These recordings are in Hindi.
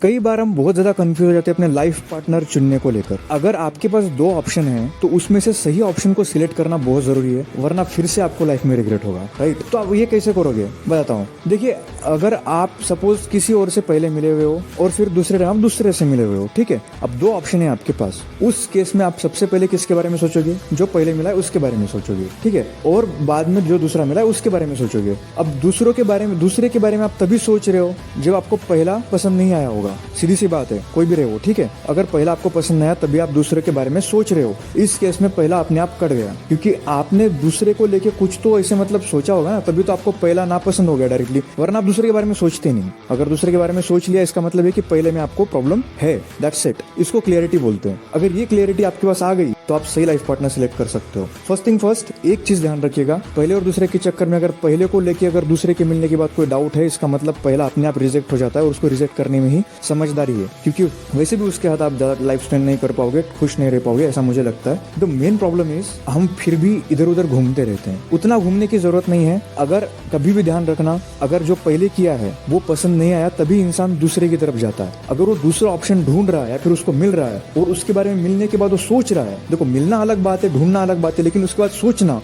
कई बार हम बहुत ज़्यादा कंफ्यूज हो जाते हैं अपने लाइफ पार्टनर चुनने को लेकर। अगर आपके पास दो ऑप्शन हैं तो उसमें से सही ऑप्शन को सिलेक्ट करना बहुत ज़रूरी है, वरना फिर से आपको लाइफ में रिग्रेट होगा, राइट। तो आप ये कैसे करोगे बताता हूँ। देखिए, अगर आप सपोज किसी और से पहले मिले हुए हो और फिर दूसरे से मिले हुए हो, ठीक है। अब दो ऑप्शन है आपके पास। उस केस में आप सबसे पहले किसके बारे में सोचोगे? जो पहले मिला है उसके बारे में सोचोगे, ठीक है। और बाद में जो दूसरा मिला है उसके बारे में सोचोगे। अब दूसरे के बारे में आप तभी सोच रहे हो जब आपको पहला पसंद नहीं आया होगा। सीधी सी बात है, कोई भी रहे हो, ठीक है। अगर पहला आपको पसंद नहीं आया तभी आप दूसरे के बारे में सोच रहे हो। इस केस में पहला अपने आप कट गया, क्योंकि आपने दूसरे को लेके कुछ तो ऐसे मतलब सोचा होगा ना, तभी तो आपको पहला ना पसंद हो गया डायरेक्टली, वरना आप दूसरे के बारे में सोचते नहीं। अगर दूसरे के बारे में सोच लिया, इसका मतलब है कि पहले में आपको प्रॉब्लम है। That's it. इसको क्लियरिटी बोलते हैं। अगर ये क्लियरिटी आपके पास आ गई तो आप सही लाइफ पार्टनर सिलेक्ट कर सकते हो। फर्स्ट थिंग फर्स्ट, एक चीज ध्यान रखिएगा, पहले और दूसरे के चक्कर में अगर पहले को लेके अगर दूसरे के मिलने के बाद कोई डाउट है, इसका मतलब पहला अपने आप रिजेक्ट हो जाता है, और उसको रिजेक्ट करने में ही समझदारी है, क्योंकि वैसे भी उसके हाथ आप ज्यादा लाइफ स्पेंड नहीं कर पाओगे, खुश नहीं रह पाओगे, ऐसा मुझे लगता है। द मेन प्रॉब्लम इज हम फिर भी इधर उधर घूमते रहते हैं। उतना घूमने की जरूरत नहीं है। अगर कभी भी ध्यान रखना, अगर जो पहले किया है वो पसंद नहीं आया तभी इंसान दूसरे की तरफ जाता है। अगर वो दूसरा ऑप्शन ढूंढ रहा है या फिर उसको मिल रहा है और उसके बारे में मिलने के बाद वो सोच रहा है, देखो मिलना अलग बात है, ढूंढना अलग बात है, लेकिन उसके बाद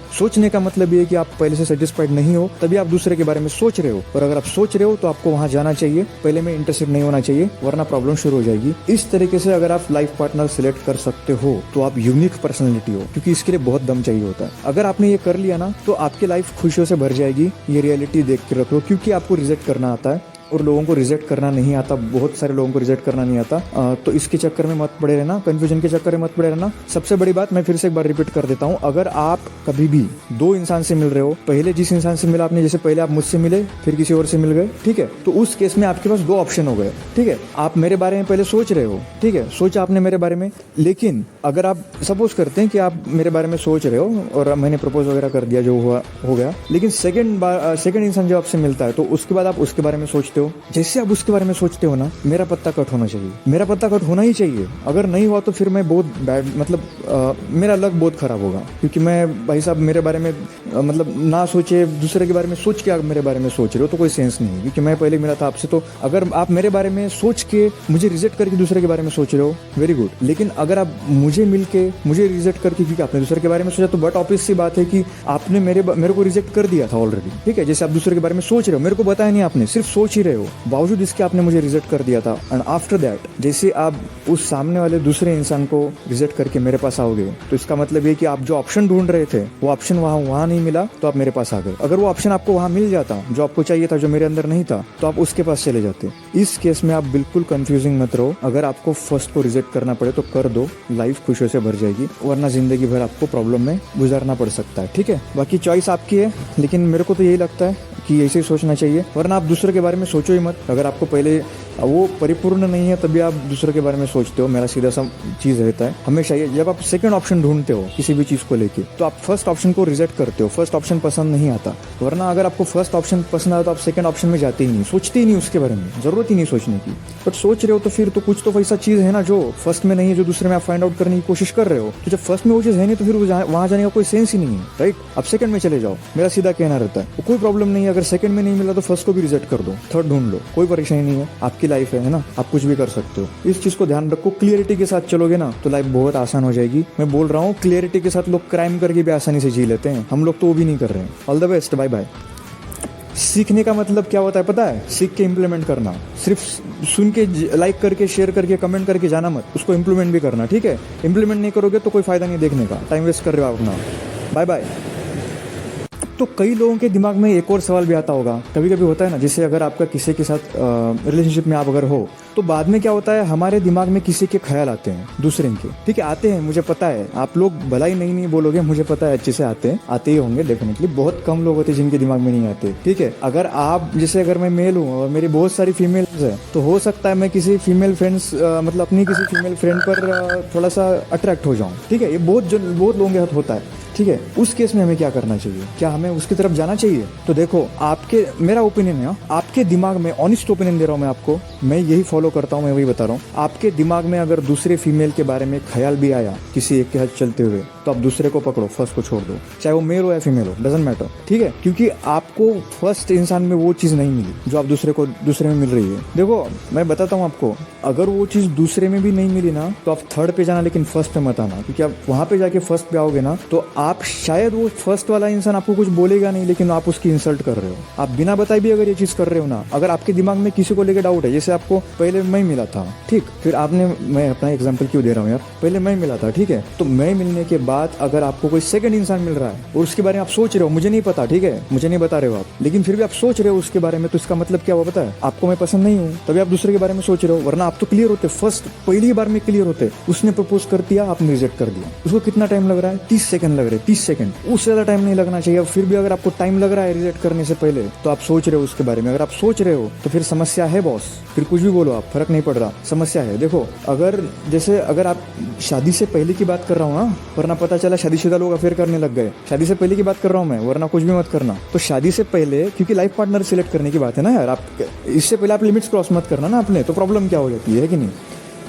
सोचने का मतलब ये है कि आप पहले से सेटिस्फाइड नहीं हो, तभी आप दूसरे के बारे में सोच रहे हो। और अगर आप सोच रहे हो तो आपको वहां जाना चाहिए, पहले में इंटरेस्टेड नहीं होना चाहिए, वरना प्रॉब्लम शुरू हो जाएगी। इस तरीके से अगर आप लाइफ पार्टनर सिलेक्ट कर सकते हो तो आप यूनिक पर्सनैलिटी हो, क्योंकि इसके लिए बहुत दम चाहिए होता है। अगर आपने ये कर लिया ना तो आपकी लाइफ खुशियों से भर जाएगी। ये रियलिटी देख के रखो, क्योंकि आपको रिजेक्ट करना आता है और लोगों को रिजेक्ट करना नहीं आता। बहुत सारे लोगों को रिजेक्ट करना नहीं आता। तो इसके चक्कर में मत पड़े रहना, कंफ्यूजन के चक्कर में मत पड़े रहना। सबसे बड़ी बात मैं फिर से एक बार रिपीट कर देता हूँ, अगर आप कभी भी दो इंसान से मिल रहे हो, पहले जिस इंसान से मिला आपने, जैसे पहले आप मुझसे मिले फिर किसी और से मिल गए, ठीक है, तो उस केस में आपके पास दो ऑप्शन हो गए, ठीक है। आप मेरे बारे में पहले सोच रहे हो, ठीक है, सोचा आपने मेरे बारे में, लेकिन अगर आप सपोज करते हैं कि आप मेरे बारे में सोच रहे हो और मैंने प्रपोज वगैरह कर दिया, जो हुआ हो गया, लेकिन सेकंड इंसान जब आपसे मिलता है तो उसके बाद आप उसके बारे में सोचते हो। जैसे आप उसके बारे में सोचते हो ना, मेरा पत्ता कट होना चाहिए, मेरा पत्ता कट होना ही चाहिए। अगर नहीं हुआ तो फिर मैं बहुत बैड, मतलब मेरा लक बहुत खराब होगा, क्योंकि मैं भाई साहब मेरे बारे में मतलब ना सोचे, दूसरे के बारे में सोच के आप मेरे बारे में सोच रहे हो तो कोई सेंस नहीं है, क्योंकि मैं पहले मिला था आपसे। तो अगर आप मेरे बारे में सोच के मुझे रिजेक्ट करके दूसरे के बारे में सोच रहे हो, वेरी गुड। लेकिन अगर आप मुझे मिलके मुझे रिजेक्ट करके, क्योंकि आपने दूसरे के बारे में सोचा, तो बट ऑब्वियस सी बात है कि आपने मेरे को रिजेक्ट कर दिया था ऑलरेडी, ठीक है। जैसे आप दूसरे के बारे में सोच रहे हो, मेरे को बताया नहीं आपने, सिर्फ सोच ही रहे हो, बावजूद इसके आपने मुझे रिजेक्ट कर दिया था। एंड आफ्टर दैट जैसे आप उस सामने वाले दूसरे इंसान को रिजेक्ट करके मेरे पास आओगे, तो इसका मतलब ये कि आप जो ऑप्शन ढूंढ रहे थे वो ऑप्शन वहां नहीं मिला, तो आप मेरे पास आ गए। अगर वो ऑप्शन आपको वहां मिल जाता जो आपको चाहिए था, जो मेरे अंदर नहीं था, तो आप उसके पास चले जाते। इस केस में आप बिल्कुल कंफ्यूजिंग मत रहो। अगर आपको फर्स्ट को रिजेक्ट करना पड़े तो कर दो, लाइफ खुशियों से भर जाएगी, वरना जिंदगी भर आपको प्रॉब्लम में गुजारना पड़ सकता है, ठीक है। बाकी चॉइस आपकी है, लेकिन मेरे को तो यही लगता है कि ऐसे ही सोचना चाहिए, वरना आप दूसरे के बारे में सोचो ही मत। अगर आपको पहले वो परिपूर्ण नहीं है तभी आप दूसरे के बारे में सोचते हो, मेरा सीधा सा चीज रहता है हमेशा ये। जब आप सेकंड ऑप्शन ढूंढते हो किसी भी चीज को लेके, तो आप फर्स्ट ऑप्शन को रिजेक्ट करते हो, फर्स्ट ऑप्शन पसंद नहीं आता। वरना अगर आपको फर्स्ट ऑप्शन पसंद आया तो आप सेकंड ऑप्शन में जाते ही नहीं, सोचते ही नहीं उसके बारे में, जरूरत ही नहीं सोचने की। बट सोच रहे हो तो फिर तो कुछ तो वैसा चीज है ना जो फर्स्ट में नहीं है, जो दूसरे में आप फाइंड आउट करने की कोशिश कर रहे हो। तो जब फर्स्ट में वो चीज है नहीं तो फिर वहां जाने का कोई सेंस ही नहीं है, राइट। आप सेकंड में चले जाओ, मेरा सीधा कहना रहता है। कोई प्रॉब्लम नहीं है, अगर सेकंड में नहीं मिला तो फर्स्ट को भी रिजेक्ट कर दो, थर्ड ढूंढ लो, कोई परेशानी नहीं है। आपकी लाइफ है ना, आप कुछ भी कर सकते हो। इस चीज को ध्यान रखो, क्लियरिटी के साथ चलोगे ना तो लाइफ बहुत आसान हो जाएगी। मैं बोल रहा हूँ, क्लियरिटी के साथ लोग क्राइम करके भी आसानी से जी लेते हैं, हम लोग तो वो भी नहीं कर रहे हैं। All the best, bye bye. सीखने का मतलब क्या होता है पता है? सीख के इम्प्लीमेंट करना। सिर्फ सुन के, लाइक करके, शेयर करके, कमेंट करके जाना मत, उसको इम्प्लीमेंट भी करना, ठीक है। इम्प्लीमेंट नहीं करोगे तो कोई फायदा नहीं देखने का, टाइम वेस्ट कर रहे हो अपना। Bye bye. तो कई लोगों के दिमाग में एक और सवाल भी आता होगा, कभी कभी होता है ना, जैसे अगर आपका किसी के साथ रिलेशनशिप में आप अगर हो, तो बाद में क्या होता है, हमारे दिमाग में किसी के ख्याल आते हैं, दूसरे के, ठीक है, आते हैं, मुझे पता है। आप लोग भला ही नहीं बोलोगे, मुझे पता है अच्छे से आते हैं, आते ही होंगे डेफिनेटली। बहुत कम लोग होते हैं जिनके दिमाग में नहीं आते, ठीक है। अगर आप, जैसे अगर मैं मेल हूँ और मेरी बहुत सारी फीमेल्स है, तो हो सकता है मैं किसी फीमेल फ्रेंड्स, मतलब अपनी किसी फीमेल फ्रेंड पर थोड़ा सा अट्रैक्ट हो जाऊँ, ठीक है। ये बहुत लोगों के साथ होता है, ठीक है। उस केस में हमें क्या करना चाहिए? क्या हमें है उसकी तरफ जाना चाहिए। तो देखो, आपके, मेरा ओपिनियन है, आपके दिमाग में, ऑनेस्ट ओपिनियन दे रहा हूँ मैं आपको, मैं यही फॉलो करता हूँ, मैं वही बता रहा हूँ। आपके दिमाग में अगर दूसरे फीमेल के बारे में ख्याल भी आया किसी एक के साथ चलते हुए, तो आप दूसरे को पकड़ो, फर्स्ट को छोड़ दो, चाहे वो मेल हो या फीमेल हो, डजंट मैटर, ठीक है? क्योंकि आपको फर्स्ट इंसान में वो चीज़ नहीं मिली जो आप दूसरे में मिल रही है। देखो, मैं बताता हूँ आपको, अगर वो चीज़ दूसरे में भी नहीं मिली ना, तो आप थर्ड पे जाना, लेकिन फर्स्ट पे मत आना, क्योंकि आप वहाँ पे जाके फर्स्ट पे आओगे ना, तो आप शायद, वो फर्स्ट वाला इंसान आपको कुछ बोलेगा नहीं, लेकिन आप उसकी इंसल्ट कर रहे हो। आप बिना बताए भी अगर ये चीज़ कर रहे हो ना, अगर आपके दिमाग में किसी को लेकर डाउट है, जैसे आपको पहले मैं मिला था, ठीक, फिर आपने, मैं अपना एग्जाम्पल क्यों दे रहा हूँ यार, पहले मैं मिला था, ठीक है, तो मैं मिलने के बाद अगर आपको कोई सेकंड इंसान मिल रहा है और उसके बारे में आप सोच रहे हो, मुझे नहीं पता, ठीक है, मुझे नहीं बता रहे हो आप, लेकिन फिर भी आप सोच रहे हो उसके बारे में, तो इसका मतलब क्या हुआ पता है? आपको मैं पसंद नहीं हूँ, तभी आप दूसरे के बारे में सोच रहे हो, वरना आप तो क्लियर होते, फर्स्ट पहली बार में क्लियर होते। उसने प्रपोज कर दिया, आपने रिजेक्ट कर दिया, उसको कितना टाइम लग रहा है? 30 सेकंड लग रहे हैं, 30 सेकंड, उससे ज्यादा टाइम नहीं लगना चाहिए। फिर भी अगर आपको टाइम लग रहा है रिजेक्ट करने से पहले, तो आप सोच रहे हो उसके बारे में। अगर आप सोच रहे हो तो फिर समस्या है बॉस, फिर कुछ भी बोलो आप, फर्क नहीं पड़ रहा, समस्या है। देखो, अगर आप शादी से पहले की बात कर रहा हूँ ना, वरना पता चला शादीशुदा लोग अफेयर करने लग गए, शादी से पहले की बात कर रहा हूँ मैं, वरना कुछ भी मत करना। तो शादी से पहले, क्योंकि लाइफ पार्टनर सिलेक्ट करने की बात है ना यार, आप इससे पहले आप लिमिट्स क्रॉस मत करना ना अपने, तो प्रॉब्लम क्या हो जाती है कि नहीं?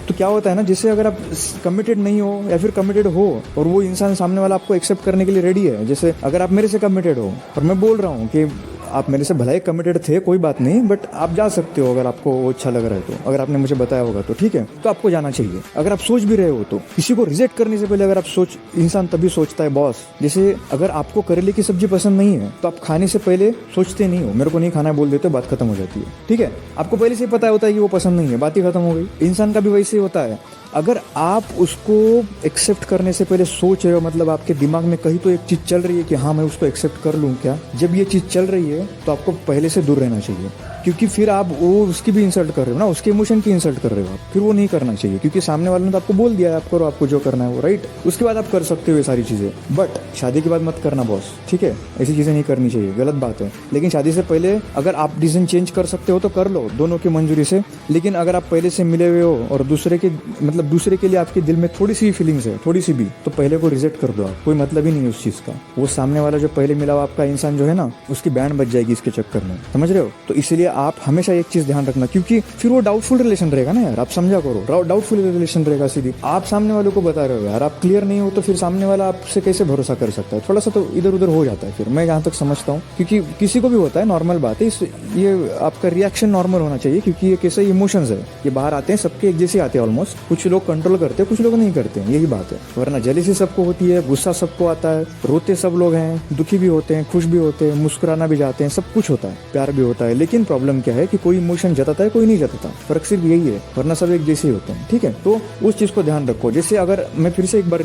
तो क्या होता है ना, जैसे अगर आप कमिटेड नहीं हो या फिर कमिटेड हो और वो इंसान सामने वाला आपको एक्सेप्ट करने के लिए रेडी है, जैसे अगर आप मेरे से कमिटेड हो और मैं बोल रहा हूँ कि आप मेरे से भले ही कमिटेड थे, कोई बात नहीं, बट आप जा सकते हो अगर आपको वो अच्छा लग रहा है तो, अगर आपने मुझे बताया होगा तो, ठीक है, तो आपको जाना चाहिए। अगर आप सोच भी रहे हो तो, किसी को रिजेक्ट करने से पहले अगर आप इंसान तभी सोचता है बॉस। जैसे अगर आपको करेले की सब्जी पसंद नहीं है, तो आप खाने से पहले सोचते नहीं हो, मेरे को नहीं खाना बोल देते हो, बात खत्म हो जाती है, ठीक है? आपको पहले से पता होता है कि वो पसंद नहीं है, बात ही खत्म हो गई। इंसान का भी वैसे ही होता है। अगर आप उसको एक्सेप्ट करने से पहले सोच रहे हो, मतलब आपके दिमाग में कहीं तो एक चीज चल रही है कि हाँ मैं उसको एक्सेप्ट कर लूँ क्या, जब ये चीज चल रही है तो आपको पहले से दूर रहना चाहिए, क्योंकि फिर आप वो उसकी भी इंसल्ट कर रहे हो ना, उसके इमोशन की इंसल्ट कर रहे हो आप, फिर वो नहीं करना चाहिए, क्योंकि सामने वाले ने तो आपको बोल दिया है आप करो, आपको जो करना है वो, राइट? उसके बाद आप कर सकते हो ये सारी चीजें, बट शादी के बाद मत करना बॉस, ठीक है? ऐसी चीजें नहीं करनी चाहिए, गलत बात है। लेकिन शादी से पहले अगर आप डिसीजन चेंज कर सकते हो तो कर लो, दोनों की मंजूरी से। लेकिन अगर आप पहले से मिले हुए हो और दूसरे के लिए आपके दिल में थोड़ी सी फीलिंग्स है, थोड़ी सी भी, तो पहले को रिजेक्ट कर दो आप, कोई मतलब ही नहीं है उस चीज का। वो सामने वाला जो पहले मिला हुआ आपका इंसान जो है ना, उसकी बैंड बच जाएगी इसके चक्कर में, समझ रहे हो? तो इसलिए आप हमेशा एक चीज ध्यान रखना, क्योंकि फिर वो डाउटफुल रिलेशन रहेगा ना यार, आप समझा करो, डाउटफुल रिलेशन रहेगा। सीधी आप सामने वाले को बता रहे हो यार, आप क्लियर नहीं हो, तो फिर सामने वाला आपसे कैसे भरोसा कर सकता है? थोड़ा सा तो इधर उधर हो जाता है फिर, मैं जहाँ तक समझता हूँ, क्योंकि किसी को भी होता है, नॉर्मल बात है। ये आपका रिएक्शन नॉर्मल होना चाहिए, क्योंकि ये कैसे इमोशंस है, ये बाहर आते हैं, सबके एक जैसे आते हैं ऑलमोस्ट। कुछ लोग कंट्रोल करते हैं, कुछ लोग नहीं करते हैं, यही बात है। वरना जेलसी सबको होती है, गुस्सा सबको आता है, रोते सब लोग हैं, दुखी भी होते हैं, खुश भी होते हैं, मुस्कुराना भी जाते हैं, सब कुछ होता है, प्यार भी होता है। लेकिन प्रॉब्लम क्या है कि कोई इमोशन जताता है, कोई नहीं जताता, फर्क सिर्फ यही है, वरना सब एक जैसे ही होते हैं, ठीक है? तो उस चीज को ध्यान रखो। जैसे अगर मैं फिर से एक बार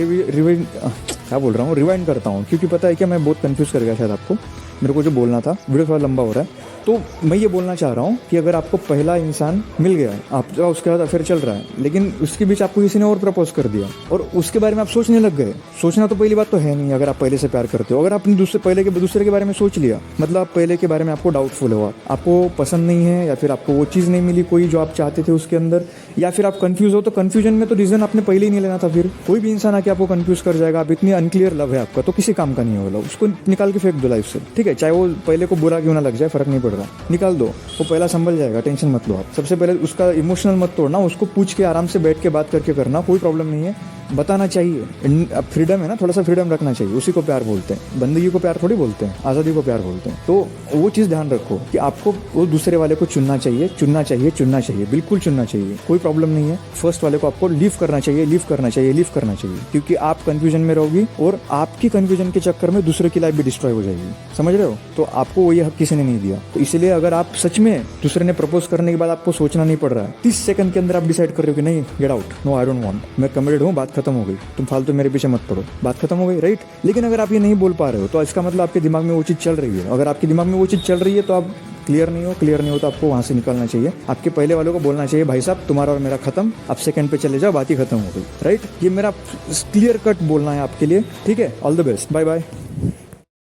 रिवाइंड करता हूँ, क्योंकि पता है क्या, मैं बहुत कंफ्यूज कर गया शायद आपको, मेरे को जो बोलना था, वीडियो थोड़ा लंबा हो रहा है। तो मैं ये बोलना चाह रहा हूँ कि अगर आपको पहला इंसान मिल गया, आपका उसके बाद अफेयर चल रहा है, लेकिन उसके बीच आपको किसी ने और प्रपोज कर दिया और उसके बारे में आप सोचने लग गए। सोचना तो पहली बात तो है नहीं, अगर आप पहले से प्यार करते हो। अगर आपने दूसरे के बारे में सोच लिया, मतलब आप पहले के बारे में आपको डाउटफुल हो, आपको पसंद नहीं है, या फिर आपको वो चीज़ नहीं मिली कोई जो आप चाहते थे उसके अंदर, या फिर आप कंफ्यूज हो, तो कंफ्यूजन में तो रीजन आपने पहले ही नहीं लेना था। फिर कोई भी इंसान आके आपको कंफ्यूज कर जाएगा, आप इतनी अनक्लियर लव है आपका, तो किसी काम का नहीं होगा, उसको निकाल के फेंक दो लाइफ से, ठीक है? चाहे वो पहले को बुरा क्यों ना लग जाए, फर्क नहीं पड़ रहा, निकाल दो, वो पहला संभल जाएगा, टेंशन मत लो आप। सबसे पहले उसका इमोशनल मत तोड़ना, उसको पूछ के आराम से बैठ के बात करके करना, कोई प्रॉब्लम नहीं है, बताना चाहिए। अब फ्रीडम है ना, थोड़ा सा फ्रीडम रखना चाहिए, उसी को प्यार बोलते हैं। बंदगी को प्यार थोड़ी बोलते हैं, आज़ादी को प्यार बोलते हैं। तो वो चीज़ ध्यान रखो कि आपको वो दूसरे वाले को चुनना चाहिए, बिल्कुल चुनना चाहिए, कोई प्रॉब्लम नहीं है। फर्स्ट वाले को आपको लीव करना चाहिए, क्योंकि आप कंफ्यूजन में रहोगी और आपकी कंफ्यूजन के चक्कर में दूसरे की लाइफ भी डिस्ट्रॉय हो जाएगी, समझ रहे हो? तो आपको वो ये हक किसी ने नहीं दिया। तो इसलिए अगर आप सच में दूसरे ने प्रपोज करने के बाद आपको सोचना नहीं पड़ रहा है, 30 सेकंड के अंदर आप डिसाइड कर रहे हो कि नहीं, get out, no I don't want, मैं कमिटेड हूँ, बात खत्म हो गई, तुम फालतू मेरे पीछे मत पड़ो, बात खत्म हो गई, राइट? लेकिन अगर आप ये नहीं बोल पा रहे हो, तो इसका मतलब आपके दिमाग में वो चीज़ चल रही है। अगर आपके दिमाग में वो चीज़ चल रही है तो आप क्लियर नहीं हो तो आपको वहाँ से निकलना चाहिए। आपके पहले वालों को बोलना चाहिए, भाई साहब तुम्हारा और मेरा खत्म, आप सेकंड पे चले जाओ, बात ही खत्म हो गई, राइट? ये मेरा क्लियर कट बोलना है आपके लिए, ठीक है? All the best, bye bye.